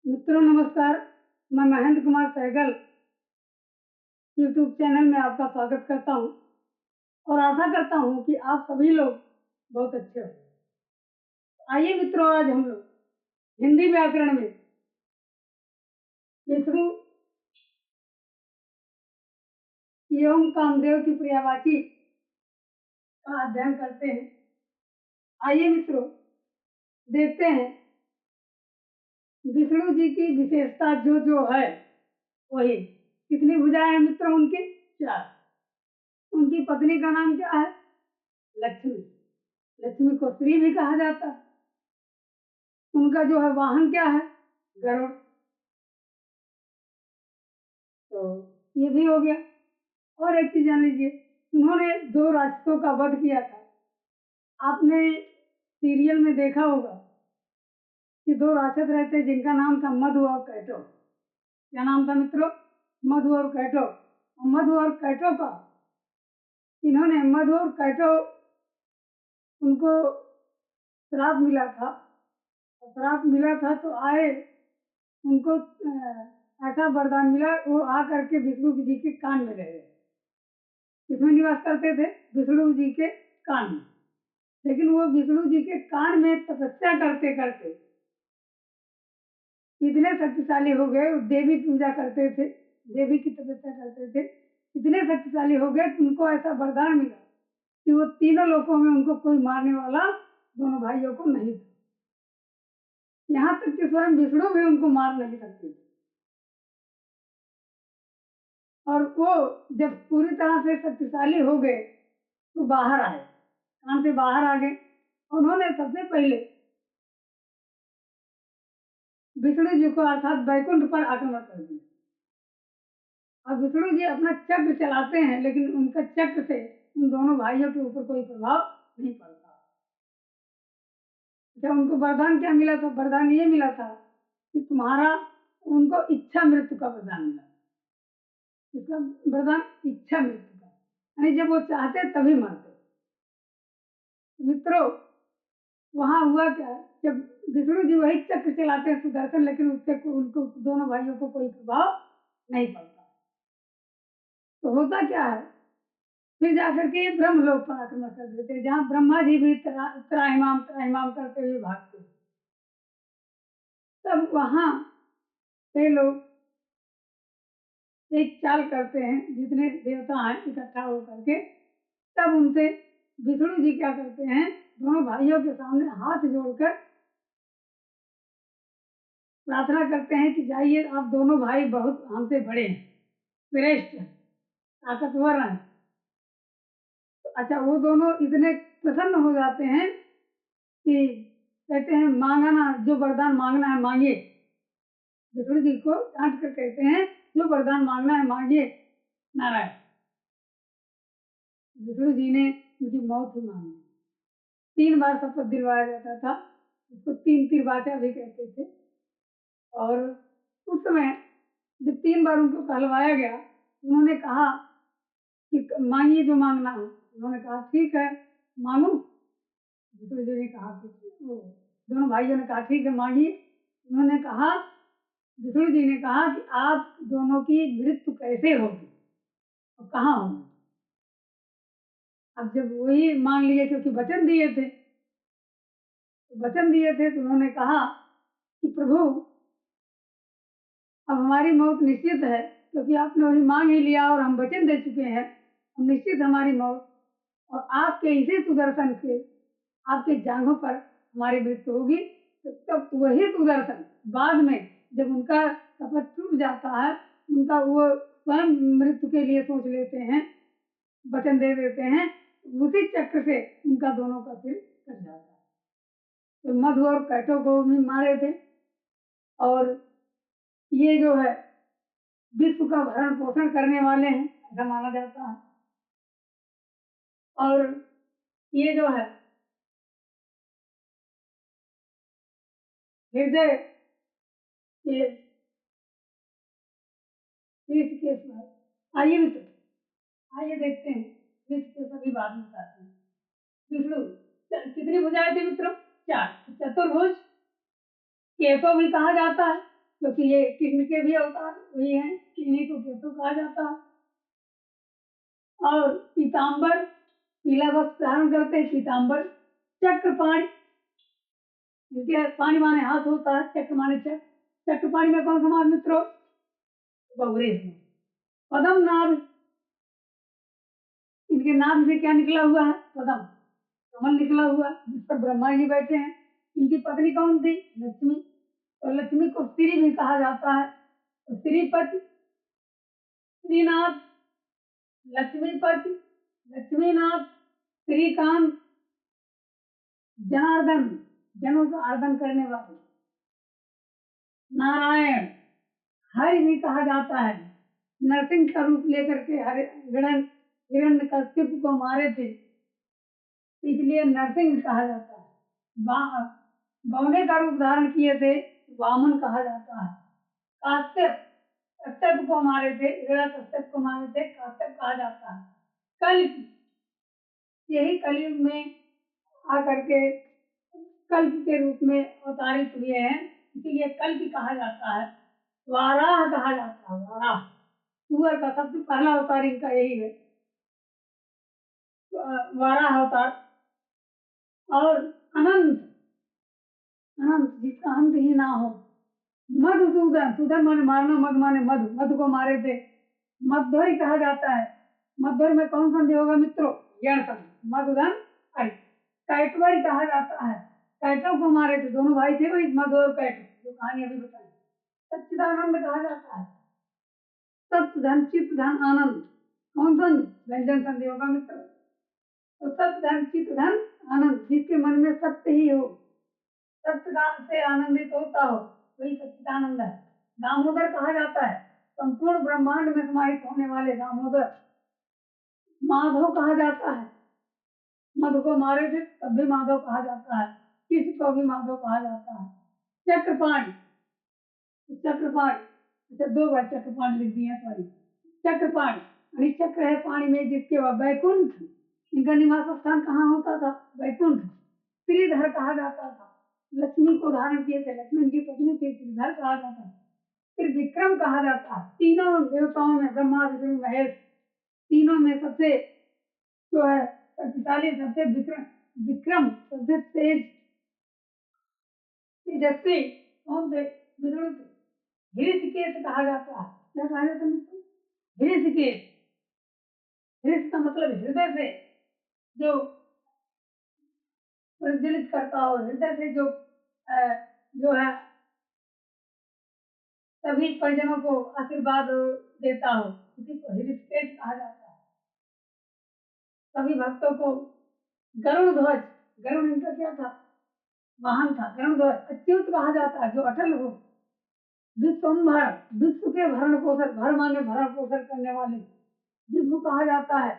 मित्रों नमस्कार। मैं महेंद्र कुमार सहगल यूट्यूब चैनल में आपका स्वागत करता हूं और आशा करता हूं कि आप सभी लोग बहुत अच्छे हो। आइए मित्रों, आज हम लोग हिंदी व्याकरण में विष्णु एवं कामदेव की पर्यायवाची का अध्ययन करते हैं। आइए मित्रों, देखते हैं विष्णु जी की विशेषता जो है वही। कितनी भुजाएं हैं मित्रों उनकी? 4। उनकी पत्नी का नाम क्या है? लक्ष्मी। लक्ष्मी को श्री भी कहा जाता है। उनका जो है वाहन क्या है? गरुड़। तो ये भी हो गया। और एक चीज जान लीजिए, उन्होंने 2 राक्षसों का वध किया था। आपने सीरियल में देखा होगा कि 2 राक्षस रहते जिनका नाम था मधु और कैटो। क्या नाम था मित्रों? मधु और कैटो। मधु और कैटो का इन्होंने मधु और कैटो उनको श्राप मिला था। श्राप मिला था तो आए उनको ऐसा वरदान मिला, वो आ करके विष्णु जी के कान में रहे। किसमें निवास करते थे? विष्णु जी के कान में। लेकिन वो विष्णु जी के कान में तपस्या करते करते इतने शक्तिशाली हो गए। देवी पूजा करते थे, देवी की तपस्या करते थे, इतने शक्तिशाली हो गए कि उनको ऐसा वरदान मिला कि वो तीनों लोकों में उनको कोई मारने वाला दोनों भाइयों को नहीं था। यहाँ तक कि स्वयं विष्णु भी उनको मार नहीं सकते थे। और वो जब पूरी तरह से शक्तिशाली हो गए तो बाहर आए, कान से बाहर आ गए। उन्होंने सबसे पहले विष्णु जी को अर्थात वैकुंठ पर आक्रमण कर दिया। अब विष्णु जी अपना चक्र चलाते हैं, लेकिन उनका चक्र से उन दोनों भाइयों के ऊपर कोई प्रभाव नहीं पड़ता। जब उनको वरदान क्या मिला था? वरदान ये मिला था कि तुम्हारा, उनको इच्छा मृत्यु का वरदान मिला। इसका वरदान इच्छा मृत्यु का, यानी जब वो चाहते तभी मरते। मित्रों, वहां हुआ क्या, जब विष्णु जी वही चक्र चलाते हैं सुदर्शन, लेकिन उससे उनको दोनों भाइयों को कोई प्रभाव नहीं पड़ता। तो होता क्या है, फिर जाकर के ब्रह्मलोक पर आक्रमण कर देते हैं, जहाँ ब्रह्मा जी भी त्राहिमाम त्राहिमाम करते हुए भागते। तब वहां से लोग एक चाल करते हैं, जितने देवता हैं इकट्ठा होकर के। तब उनसे विष्णु जी क्या करते हैं, दोनों भाइयों के सामने हाथ जोड़कर प्रार्थना करते हैं कि जाइए, आप दोनों भाई बहुत हमसे बड़े हैं, श्रेष्ठ हैं, ताकतवर हैं। तो अच्छा, वो दोनों इतने प्रसन्न हो जाते हैं कि कहते हैं मांगा ना, जो वरदान मांगना है मांगिए। विष्णु जी को डांट कर कहते हैं जो वरदान मांगना है मांगिए नारायण। विष्णु जी ने उनकी मौत ही मांगी। 3 बार शपथ दिलवाया जाता था, उसको 3 तिरवाचा भी कहते थे। और उस समय जब 3 बार उनको कहलवाया गया, उन्होंने कहा कि मांगिए जो मांगना हो। उन्होंने कहा ठीक है मांगू। विष्णु जी ने कहा कि दोनों भाइयों ने कहा ठीक है मांगिए। उन्होंने कहा, विष्णु जी ने कहा कि आप दोनों की मृत्यु कैसे होगी और कहाँ होगी। अब जब वही मांग लिए, क्योंकि वचन दिए थे, तो उन्होंने कहा कि प्रभु अब हमारी मौत निश्चित है, क्योंकि आपने वही मांग ही लिया और हम वचन दे चुके हैं, हम निश्चित हमारी मौत, और आपके इसी सुदर्शन से आपके जांघों पर हमारी मृत्यु होगी। तो तब वही सुदर्शन बाद में जब उनका शपथ टूट जाता है, उनका वो स्वयं मृत्यु के लिए सोच लेते हैं, वचन दे देते हैं, उसी चक्र से उनका दोनों का सिर कट जाता है। तो मधु और कैटो को भी मारे थे। और ये जो है विश्व का भरण पोषण करने वाले हैं, ऐसा माना जाता है। और ये जो है हृदय के ऋषिकेश में, आइए मित्र, आइए देखते हैं ऋषिकेश अभी बाद में बताते हैं। विष्णु कितनी भुजाएं थी मित्रों? 4। चतुर्भुज केशव भी कहा जाता है, क्योंकि ये कृष्ण के भी अवतार वही हैं, इन्हीं को केतु कहा जाता है। और पीताम्बर, पीला वस्त्र धारण करते हैं, पीताम्बर। चक्रपाणि, इनके पाणी माने हाथ होता है, चक्र माने चक्र। चक्रपाणि में कौन समाज मित्रों? बहुरे। पदम नाभ, इनके नाभ से क्या निकला हुआ है? पदम, कमल निकला हुआ, जिस पर ब्रह्मा जी बैठे हैं। इनकी पत्नी कौन थी? लक्ष्मी। और लक्ष्मी को स्त्री भी कहा जाता है। तो श्रीपति, श्रीनाथ, लक्ष्मीपति, लक्ष्मीनाथ, श्रीकांत, जनार्दन, जनों का आर्दन करने वाले, नारायण, हरि भी कहा जाता है। नरसिंह का रूप लेकर के हिरण्यकश्यप को मारे थे, इसलिए नरसिंह कहा जाता है। बौने का रूप धारण किए थे, वामन कहा जाता है। काश्यप, कश्यप को मारे थे, हिरण्यकश्यप को मारे थे, काश्यप कहा जाता है। कल्कि, यही कलयुग में आकर के कल्कि के रूप में अवतारित हुए हैं, इसीलिए कल्कि कहा जाता है। वाराह कहा जाता है, वाराह, सूअर का सबसे पहला अवतार इनका यही है, वाराह अवतार। और अनंत, अनंत जिसका अंत ही ना हो। मधुसूदन, सूदन माने मारना, मधु माने मधु, मधु को मारे थे। मध्वरी कहा जाता है। मध्वरी में कौन संधि होगा मित्रों? यण संधि, मधुधन हरि। कैटवरी कहा जाता है, कैटव को मारे थे, दोनों भाई थे वही मधु और कैटव, जो कहानी अभी बताई। सच्चिदानंद कहा जाता है। सत्य धन चित्त धन आनंद, कौन संधि? व्यंजन संधि होगा मित्र। तो सत्य धन चित्त धन आनंद, जिसके मन में सत्य ही हो, सत्य ज्ञान से आनंदित होता हो, वही सच्चिदानंद है। दामोदर कहा जाता है, संपूर्ण ब्रह्मांड में समाहित होने वाले दामोदर। माधव कहा जाता है, मधु को मारे थे तब भी माधव कहा जाता है, किसी को भी माधव कहा जाता है। चक्रपाणि, चक्रपाणि, अच्छा 2 बार चक्रपाणि लिख दिया, सॉरी। चक्रपाणि, अरे चक्र है पानी में जिसके वह बैकुंठ, इनका निवास स्थान कहाँ होता था? बैकुंठ। श्रीधर कहा जाता था, लक्ष्मी को धारण किए थे, लक्ष्मी इनकी पत्नी थी, श्रीधर कहा जाता है। फिर विक्रम कहा जाता है। तीनों देवताओं में, ब्रह्मा विष्णु महेश, तीनों में सबसे जो है शक्तिशाली, सबसे विक्रम, विक्रम सबसे तेज, तेजस्वी कौन थे? विष्णु थे। हृषिकेश कहा जाता है। क्या कहा जाता है? हृषिकेश। हृष का मतलब हृदय से जो प्रज्वलित करता हो, हृदय से जो जो है सभी परिजनों को आशीर्वाद देता हो, उसी को हृषिकेश कहा जाता है। सभी भक्तों को गरुड़ ध्वज, गरुड़ इनका क्या था? वाहन था। गरुड़ ध्वज अच्युत कहा जाता है, जो अटल हो। विश्वम्भर, विश्व के भरण पोषण, भर माने भरण पोषण करने वाले, विश्व कहा जाता है।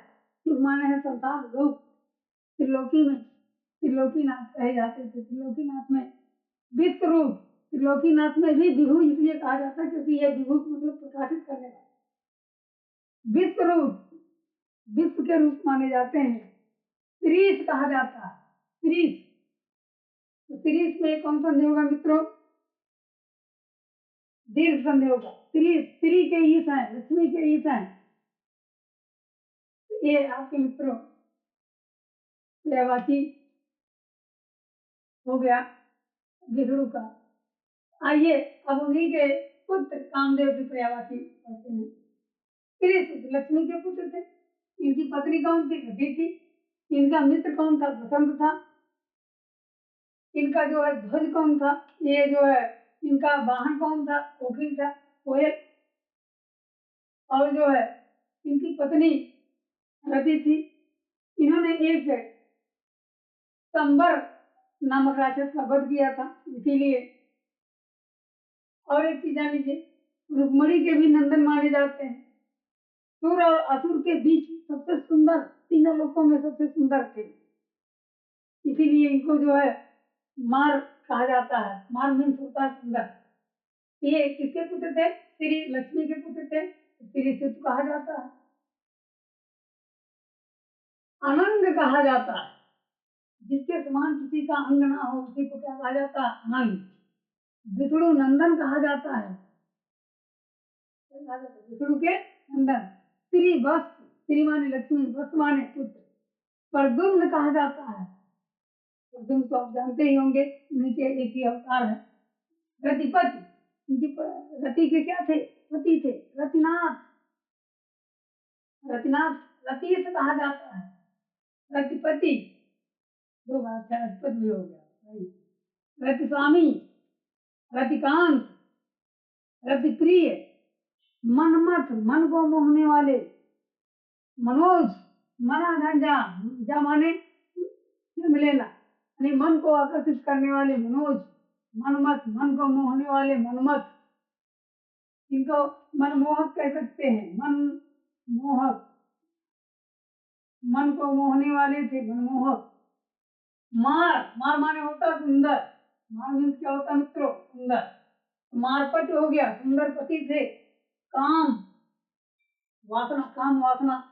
शिव माने है संसार लोक। त्रिलोकी में त्रिलोकीनाथ कहे जाते थे। त्रिलोकीनाथ में विश्व रूप, त्रिलोकीनाथ में भी विभु इसलिए कहा जाता है क्योंकि यह विभु मतलब प्रकाशित करने वाला। विश्व रूप, विश्व के रूप माने जाते हैं। त्रिश कहा जाता है, त्रिश। तो त्रिश में कौन संधि होगा मित्रों? दीर्घ संधि होगा। त्रिश, त्रि के ईश हैं, लक्ष्मी के ईश हैं। ये आपके मित्रों पर्यायवाची हो गया विष्णु का। आइए अब उन्हीं के पुत्र कामदेव की पर्यायवाची करते हैं। त्रिश लक्ष्मी के पुत्र थे। इनकी पत्नी कौन थी? रति थी। इनका मित्र कौन था? बसंत था। इनका जो है ध्वज कौन था? ये जो है इनका वाहन कौन था? कोकिल था, कोयल। और जो है इनकी पत्नी रति थी। इन्होंने एक संबर नामक राक्षस का वध किया था, इसीलिए। और एक चीज जान लीजिए, रुक्मणी के भी नंदन माने जाते हैं। सुर और असुर के बीच सबसे सुंदर, तीनों लोकों में सबसे सुंदर थे, इसीलिए इनको जो है मार कहा जाता है। मार मीन्स होता है सुंदर। ये किसके पुत्र थे? श्री लक्ष्मी के पुत्र थे, श्री सिद्ध कहा जाता है। अनंग कहा जाता है, जिसके समान किसी का अंग ना हो, उसी को क्या कहा जाता है? अनंग। विष्णु नंदन कहा जाता है, विष्णु के नंदन। श्री वस्त, श्री माने लक्ष्मी, वस्त माने पुत्र। प्रद्युम्न कहा जाता है, प्रद्युम्न तो आप जानते ही होंगे, उनके एक ही अवतार है। रतिपति, इनकी रति के क्या थे, पति थे, रतिनाथ, रतिनाथ रतीश कहा जाता है, रतिपति, दो बात है, रतिपति भी हो गया। रति स्वामी, रतिकांत, रति प्रिय, मनमथ, मन को मोहने वाले, मनोज, मना धंजा, जा माने मिलेना, यानी मन को आकर्षित करने वाले मनोज, मनमथ, मन को मोहने वाले मनमथ, इनको मनमोहक कह सकते हैं, मन मोहक, मन को मोहने वाले थे, मनमोहक। मार, मार माने होता सुंदर, मार मीन्स क्या होता मित्रों, सुंदर। मारपट हो गया, सुंदर पति थे। काम, वासना, काम वासना,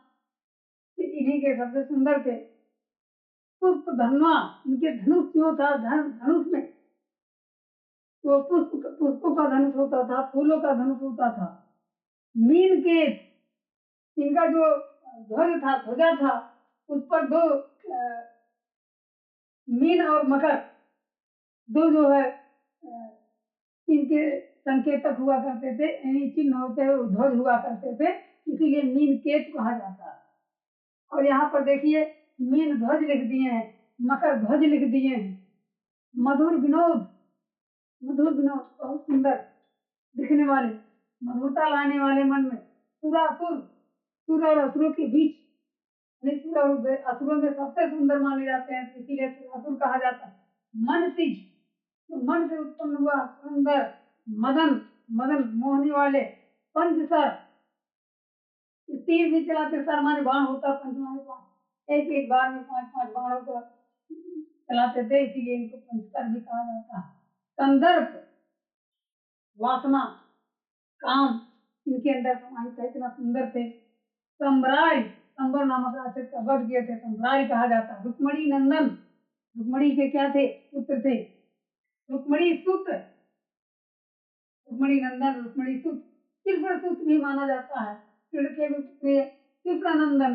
इन्हीं के सबसे सुंदर थे। पुष्प धनवा, इनके धनुष जो था, धनुष में वो पुष्पों का धनुष होता था, फूलों का धनुष होता था। मीन केत, इनका जो ध्वज था, ध्वजा था, उस पर दो मीन और मकर, दो जो है इनके संकेतक हुआ करते थे, यानी चिन्ह होते हुए ध्वज हुआ करते थे, इसीलिए मीन केत कहा जाता है। और यहाँ पर देखिए मीन ध्वज लिख दिए हैं, मकर ध्वज लिख दिए हैं। मधुर विनोद, मधुर विनोद बहुत सुंदर दिखने वाले, मधुरता लाने वाले मन में। सुरासुर, सुर और असुरों के बीच, सुर और असुरों में सबसे सुंदर माने जाते हैं, इसीलिए सुरासुर कहा जाता है। मन सिज, तो मन से उत्पन्न हुआ सुंदर। मदन, मदन मोहनी वाले। पंचसर, तीर भी चलाते, सर माने बाण होता, पंच माने पांच, एक एक बार में पांच पांच बाणों को चलाते थे, इसीलिए इनको पंचसर भी कहा जाता है। संदर्भ, वासना, काम इनके अंदर समाहित है, इतना सुंदर थे। संबराय, संबर नामक राक्षस का वध किए थे, संबराय कहा जाता है। रुक्मणी नंदन, रुक्मणी के क्या थे, पुत्र थे। रुक्मणी सुत, रुक्मणी नंदन, रुक्मणी सुत। कृष्ण सुत भी माना जाता है, कृष्ण के भी पुत्र कृष्णानंदन।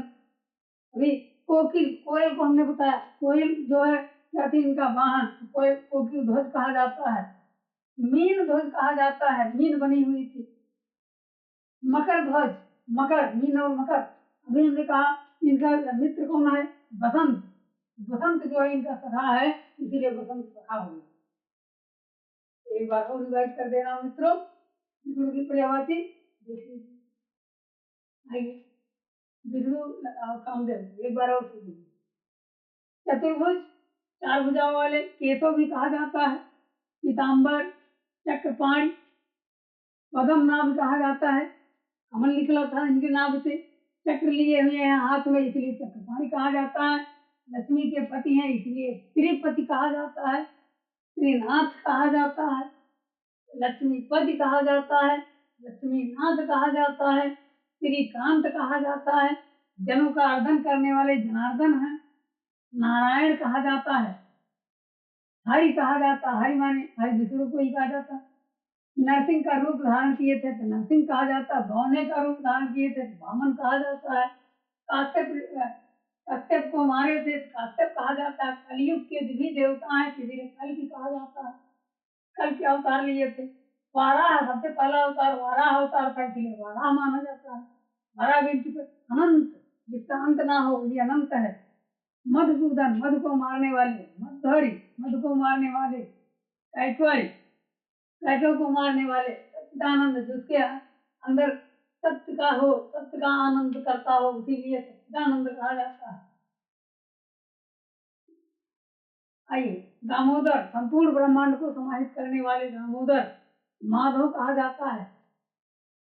अभी कोकिल, कोयल को हमने बताया, कोयल जो है क्या थी, इनका वाहन, कोयल, कोकिल ध्वज कहा जाता है। मीन ध्वज कहा जाता है, मीन बनी हुई थी। मकर ध्वज, मकर, मीन और मकर। अभी हमने कहा इनका मित्र कौन है, बसंत, बसंत जो है इनका सखा है, इसीलिए बसंत सखा हो गया। एक बार और रिवाइज कर देना मित्रों, विष्णु की पर्यायवाची, आइए विष्णु कामदेव, एक बार और सुनिए। चतुर्भुज, चार भुजाओं वाले। केशव भी कहा जाता है, पीताम्बर, चक्रपाणि, पद्म नाभ कहा जाता है, कमल निकला था इनके नाभ से। चक्र लिए हुए हैं हाथ में, इसलिए चक्रपाणि कहा जाता है। लक्ष्मी के पति हैं, इसलिए श्रीपति कहा जाता है, श्रीनाथ कहा जाता है, लक्ष्मीपति कहा जाता है, लक्ष्मीनाथ कहा जाता है, श्रीकांत कहा जाता है। जनों का अर्धन करने वाले जनार्दन है। नारायण कहा जाता है, हरि कहा जाता है, हरि माने हरि विष्णु को ही कहा जाता है। नरसिंह का रूप धारण किए थे तो नरसिंह कहा जाता है, भौने का रूप धारण किए थे तो वामन कहा जाता है। कश्यप को मारे थे तो कश्यप कहा जाता है। कलयुग के भी देवता हैं, इसीलिए कल भी कहा जाता है, कल के अवतार लिए थे। वाराह, सबसे पहला अवतार वाराह अवतार था, इसलिए वाराह माना जाता है। वाराह भी अनंत, जिसका अंत ना हो, ये अनंत है। मधुसूदन, मधु को मारने वाले। मधुरी, मधु को मारने वाले। कैकवय, कैकव को मारने वाले। सच्चिदानंद, जिसके अंदर सत्य का हो, सत्य का आनंद करता हो, इसीलिए सच्चिदानंद कहा जाता है। आइए, दामोदर, संपूर्ण ब्रह्मांड को समाहित करने वाले दामोदर। माधव कहा जाता है।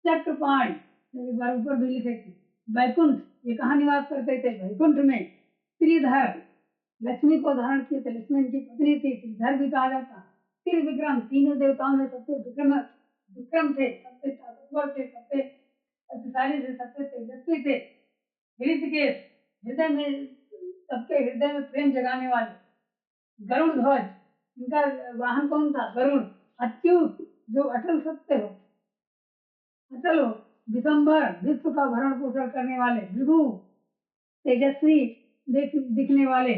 चक्रपाणि, एक बार ऊपर भी लिखे थे। वैकुंठ, ये कहाँ निवास करते थे, वैकुंठ में। श्रीधर, लक्ष्मी को धारण किए थे, लक्ष्मी इनकी पत्नी थी, श्रीधर भी कहा जाता। त्रिविक्रम, तीनों देवताओं में सबसे विक्रम विक्रम थे, सबसे ताकतवर थे, सबसे शक्तिशाली थे, सबसे तेजस्वी थे। ऋषिकेश, हृदय में, सबके हृदय में प्रेम जगाने वाले। गरुड़ ध्वज, इनका वाहन कौन था, गरुड़, अच्युत जो अटल सत्य हो, अटल हो। दिसंबर विश्व का भरण पोषण करने वाले। विभु तेजस्वी दिखने वाले।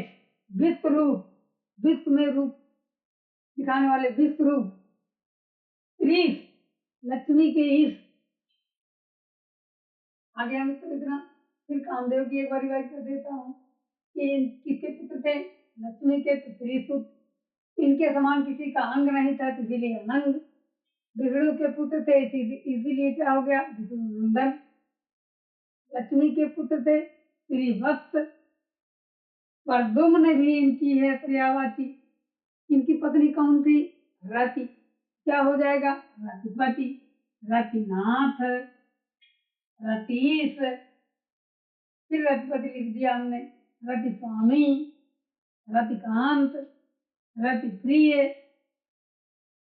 विश्व रूप विश्व में रूप दिखाने वाले विश्व रूप। ईश लक्ष्मी के ईश। आगे हम तो इतना फिर कामदेव की एक बार रिवाइज कर देता हूँ कि किसके पुत्र थे? लक्ष्मी के तो त्रिसुत। इनके समान किसी का अंग नहीं था तो इसीलिए अनंग। विष्णु के पुत्र थे इसीलिए क्या हो गया? विष्णुनंदन। लक्ष्मी के पुत्र थे श्रीवत्स। प्रद्युम्न भी इनकी है पर्यायवाची। इनकी पत्नी कौन थी? रति। क्या हो जाएगा? रतिपति। रतिनाथ। रतीश। फिर रतिपति लिख दिया हमने। रति स्वामी। रतिकांत। रति प्रिय।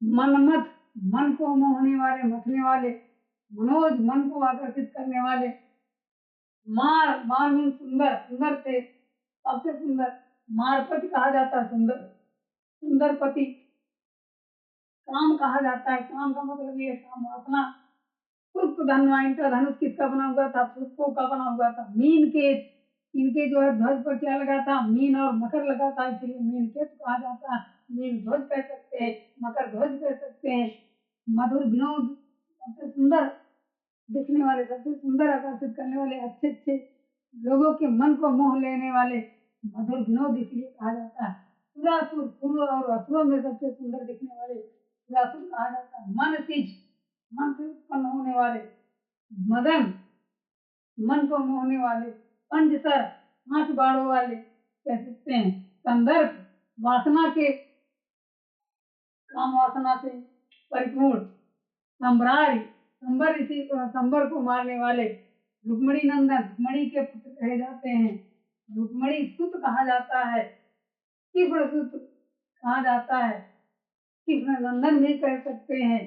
मनमथ मन को मोहने वाले, मथने वाले। मनोज मन को आकर्षित करने वाले। मार मार मीन सुंदर, सुंदर थे सबसे सुंदर। मारपति कहा जाता है सुंदर, सुंदर पति। काम कहा जाता है, काम का मतलब ये काम वासना। पुष्प धनवा इनका धनुष किसका बना हुआ था? पुष्पों का बना हुआ था। मीन के इनके जो है ध्वज पर क्या लगा था? मीन और मकर लगा था, इसलिए मीन केतु कहा जाता है। मीन ध्वज कह सकते हैं, मकर ध्वज कह सकते हैं। मधुर विनोद सबसे सुंदर दिखने वाले, सबसे सुंदर आकर्षित करने वाले, अच्छे अच्छे लोगों के मन को मोह लेने वाले मधुर विनोद इसलिए कहा जाता है। सुरासुर पूर्व और असुरों में सबसे सुंदर दिखने वाले सुरासुर कहा जाता है। मन तीज मन से उत्पन्न होने वाले। मदन मन को मोहने वाले। पंचसर 5 बाणों वाले कह सकते हैं। संदर्भ वासना के, काम वासना से परिपूर्ण। संबरारी संबर इसी संबर को मारने वाले। रुक्मणी नंदन रुक्मणी के पुत्र कहे जाते हैं। रुक्मणी सुत कहा जाता है। कृष्ण सुत कहा जाता है। कृष्ण नंदन भी कह सकते हैं।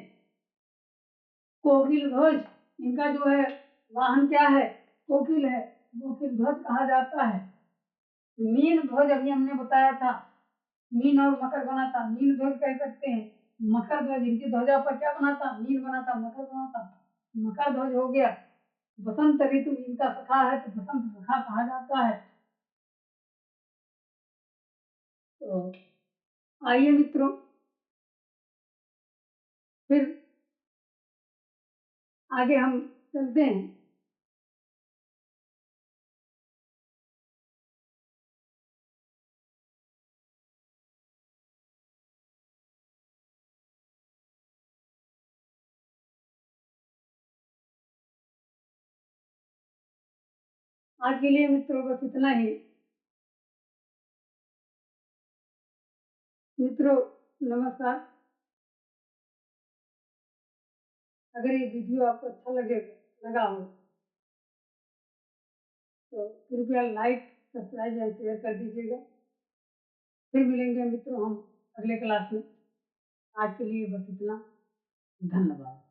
कोकिल ध्वज इनका जो है वाहन क्या है? कोकिल है, कोकिल ध्वज कहा जाता है। मीन ध्वज अभी हमने बताया था। मीन और मकर बना था, मीन ध्वज कह सकते हैं। मकर ध्वज इनकी ध्वजा पर क्या बना था? मीन बना था, मकर बना था, मकर ध्वज हो गया। बसंत ऋतु इनका सखा है तो बसंत सखा कहा जाता है। तो आइए मित्रों, फिर आगे हम चलते हैं। आज के लिए मित्रों बस इतना ही। मित्रों नमस्कार। अगर ये वीडियो आपको अच्छा लगा हो तो कृपया लाइक, सब्सक्राइब या शेयर कर दीजिएगा। फिर मिलेंगे मित्रों हम अगले क्लास में। आज के लिए बस इतना। धन्यवाद।